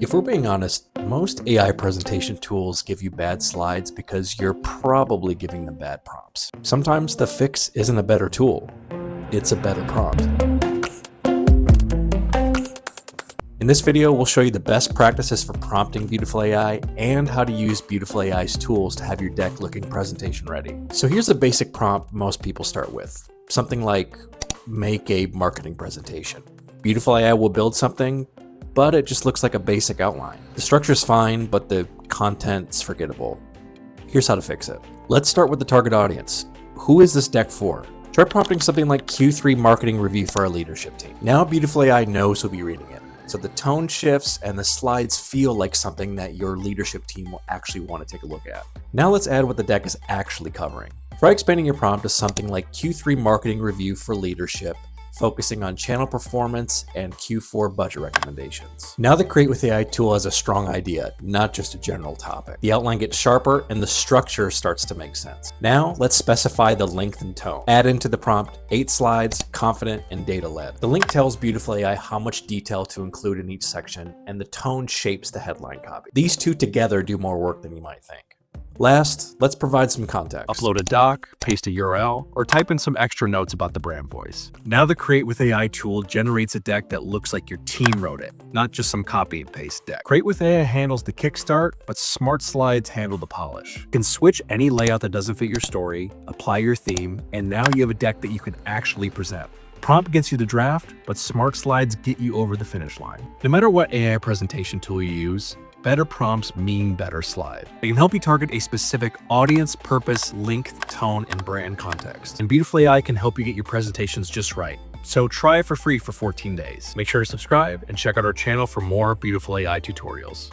If we're being honest, most AI presentation tools give you bad slides because you're probably giving them bad prompts. Sometimes the fix isn't a better tool, it's a better prompt. In this video, we'll show you the best practices for prompting Beautiful.ai and how to use Beautiful.ai's tools to have your deck looking presentation ready. So here's a basic prompt most people start with. Something like, make a marketing presentation. Beautiful.ai will build something, but it just looks like a basic outline. The structure's fine, but the content's forgettable. Here's how to fix it. Let's start with the target audience. Who is this deck for? Try prompting something like Q3 marketing review for our leadership team. Now Beautiful.ai knows who'll be reading it, so the tone shifts and the slides feel like something that your leadership team will actually want to take a look at. Now let's add what the deck is actually covering. Try expanding your prompt to something like Q3 marketing review for leadership, focusing on channel performance and Q4 budget recommendations. Now the Create with AI tool has a strong idea, not just a general topic. The outline gets sharper and the structure starts to make sense. Now let's specify the length and tone. Add into the prompt 8 slides, confident and data-led. The link tells Beautiful.ai how much detail to include in each section, and the tone shapes the headline copy. These two together do more work than you might think. Last, let's provide some context. Upload a doc, paste a URL, or type in some extra notes about the brand voice. Now the Create with AI tool generates a deck that looks like your team wrote it, not just some copy and paste deck. Create with AI handles the kickstart, but Smart Slides handle the polish. You can switch any layout that doesn't fit your story, apply your theme, and now you have a deck that you can actually present. Prompt gets you the draft, but Smart Slides get you over the finish line. No matter what AI presentation tool you use, better prompts mean better slide. They can help you target a specific audience, purpose, length, tone, and brand context. And Beautiful.ai can help you get your presentations just right. So try it for free for 14 days. Make sure to subscribe and check out our channel for more Beautiful.ai tutorials.